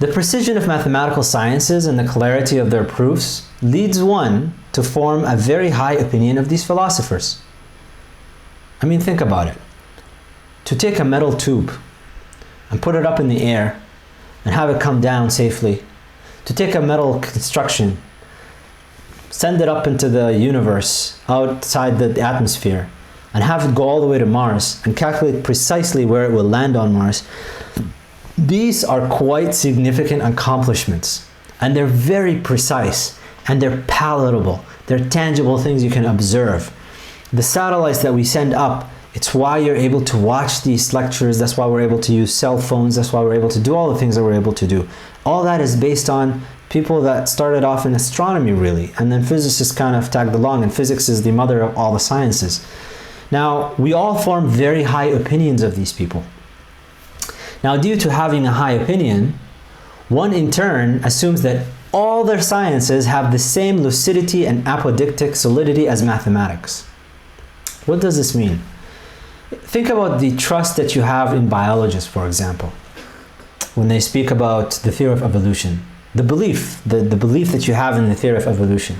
The precision of mathematical sciences and the clarity of their proofs leads one to form a very high opinion of these philosophers. I mean, think about it. To take a metal tube and put it up in the air and have it come down safely, to take a metal construction, send it up into the universe, outside the atmosphere, and have it go all the way to Mars and calculate precisely where it will land on Mars, these are quite significant accomplishments, and they're very precise, and they're palatable. They're tangible things you can observe. The satellites that we send up, it's why you're able to watch these lectures. That's why we're able to use cell phones. That's why we're able to do all the things that we're able to do. All that is based on people that started off in astronomy, really, and then physicists kind of tagged along, and physics is the mother of all the sciences. Now, we all form very high opinions of these people. Now, due to having a high opinion, one in turn assumes that all their sciences have the same lucidity and apodictic solidity as mathematics. What does this mean? Think about the trust that you have in biologists, for example, when they speak about the theory of evolution. The belief that you have in the theory of evolution.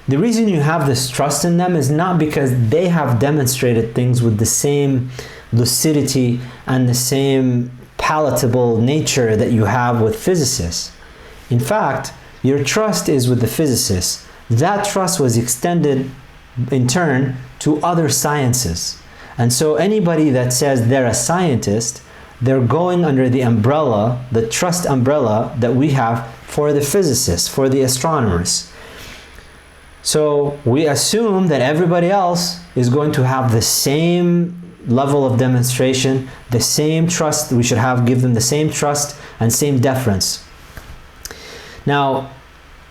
The reason you have this trust in them is not because they have demonstrated things with the same lucidity and the same palatable nature that you have with physicists. In fact, your trust is with the physicists. That trust was extended in turn to other sciences. And so anybody that says they're a scientist, they're going under the umbrella, the trust umbrella that we have for the physicists, for the astronomers. So we assume that everybody else is going to have the same level of demonstration, the same trust. We should give them the same trust and same deference. Now,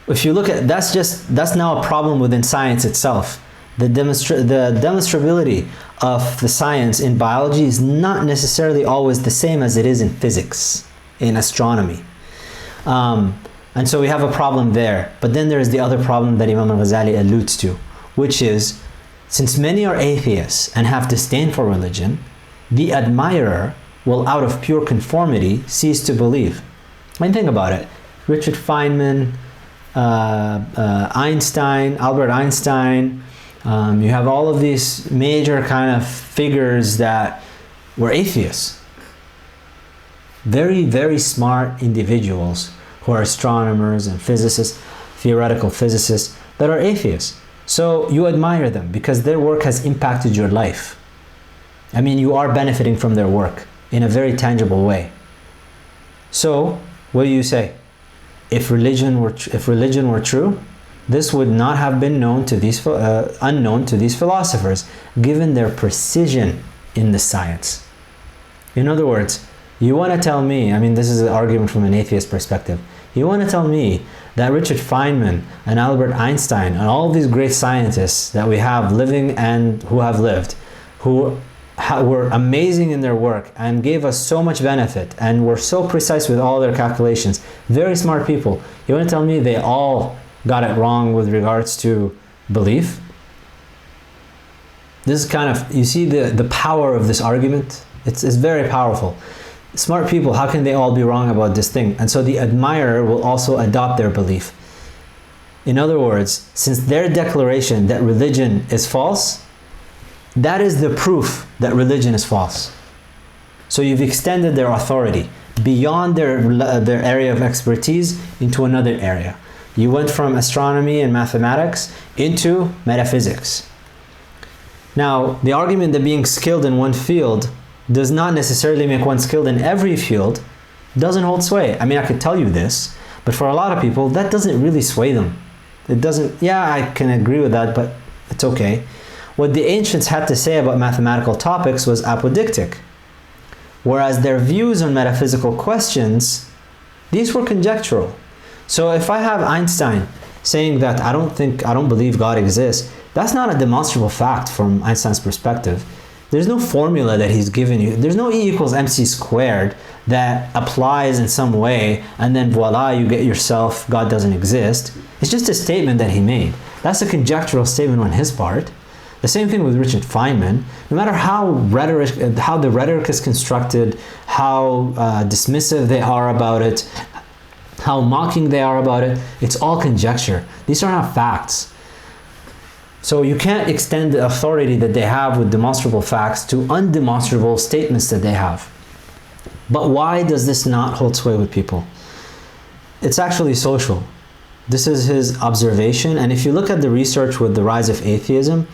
if you look at, that's now a problem within science itself. The demonstrability of the science in biology is not necessarily always the same as it is in physics, in astronomy. And so we have a problem there. But then there is the other problem that Imam al-Ghazali alludes to, which is, since many are atheists and have disdain for religion, the admirer will, out of pure conformity, cease to believe. I mean, think about it. Richard Feynman, Einstein, Albert Einstein, you have all of these major kind of figures that were atheists. Very, very smart individuals who are astronomers and physicists, theoretical physicists, that are atheists. So you admire them because their work has impacted your life. I mean, you are benefiting from their work in a very tangible way. So, what do you say? If religion were true, this would not have been known to these unknown to these philosophers, given their precision in the science. In other words, you want to tell me, I mean, this is an argument from an atheist perspective. You want to tell me that Richard Feynman and Albert Einstein and all these great scientists that we have living and who have lived, who were amazing in their work and gave us so much benefit and were so precise with all their calculations, very smart people, you want to tell me they all got it wrong with regards to belief? This is kind of, you see the power of this argument? It's very powerful. Smart people, how can they all be wrong about this thing? And so the admirer will also adopt their belief. In other words, since their declaration that religion is false, that is the proof that religion is false. So you've extended their authority beyond their area of expertise into another area. You went from astronomy and mathematics into metaphysics. Now, the argument that being skilled in one field does not necessarily make one skilled in every field doesn't hold sway. I mean, I could tell you this, but for a lot of people, that doesn't really sway them. It doesn't, yeah, I can agree with that, but it's okay. What the ancients had to say about mathematical topics was apodictic, whereas their views on metaphysical questions, these were conjectural. So if I have Einstein saying that I don't believe God exists, that's not a demonstrable fact from Einstein's perspective. There's no formula that he's given you. There's no E equals mc squared that applies in some way and then voila, you get yourself, God doesn't exist. It's just a statement that he made. That's a conjectural statement on his part. The same thing with Richard Feynman. No matter how the rhetoric is constructed, how dismissive they are about it, how mocking they are about it. It's all conjecture. These are not facts. So you can't extend the authority that they have with demonstrable facts to undemonstrable statements that they have. But why does this not hold sway with people? It's actually social. This is his observation, and if you look at the research with the rise of atheism,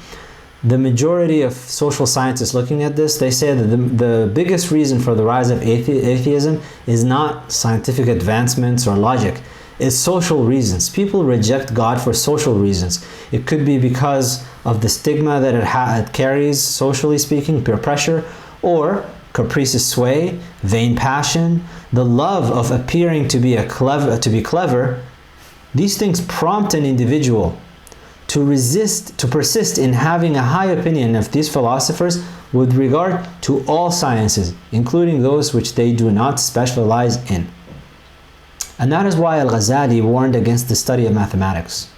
the majority of social scientists looking at this, they say that the biggest reason for the rise of atheism is not scientific advancements or logic. It's social reasons. People reject God for social reasons. It could be because of the stigma that it carries, socially speaking, peer pressure, or capricious sway, vain passion, the love of appearing to be clever. These things prompt an individual to persist in having a high opinion of these philosophers with regard to all sciences, including those which they do not specialize in. And that is why Al-Ghazali warned against the study of mathematics.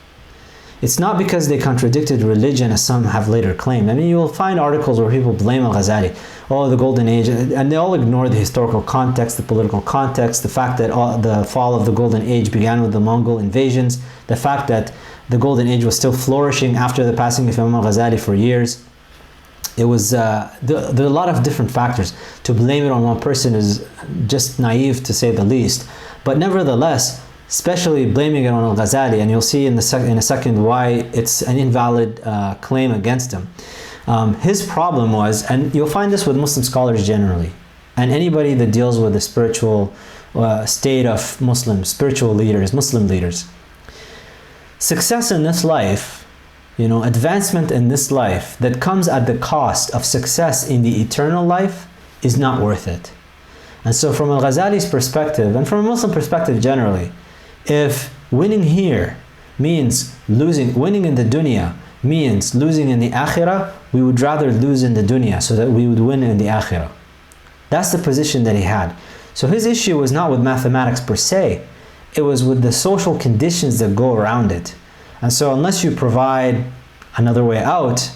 It's not because they contradicted religion as some have later claimed. I mean, you will find articles where people blame Al-Ghazali, oh, the Golden Age, and they all ignore the historical context, the political context, the fact that the fall of the Golden Age began with the Mongol invasions, the fact that the Golden Age was still flourishing after the passing of Imam Al-Ghazali for years. It was, there are a lot of different factors. To blame it on one person is just naive, to say the least. But nevertheless, especially blaming it on Al-Ghazali, and you'll see in a second why it's an invalid claim against him. His problem was, and you'll find this with Muslim scholars generally, and anybody that deals with the spiritual state of Muslims, spiritual leaders, Muslim leaders. Success in this life, advancement in this life that comes at the cost of success in the eternal life is not worth it. And so from Al-Ghazali's perspective, and from a Muslim perspective generally, if winning here means winning in the dunya means losing in the akhirah, we would rather lose in the dunya so that we would win in the akhirah. That's the position that he had. So his issue was not with mathematics per se, it was with the social conditions that go around it. And so unless you provide another way out,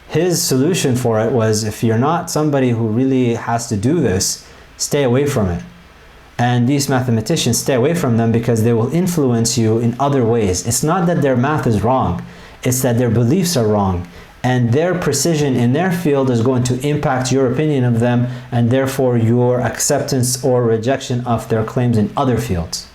his solution for it was, if you're not somebody who really has to do this, stay away from it. And these mathematicians, stay away from them because they will influence you in other ways. It's not that their math is wrong, it's that their beliefs are wrong. And their precision in their field is going to impact your opinion of them, and therefore your acceptance or rejection of their claims in other fields.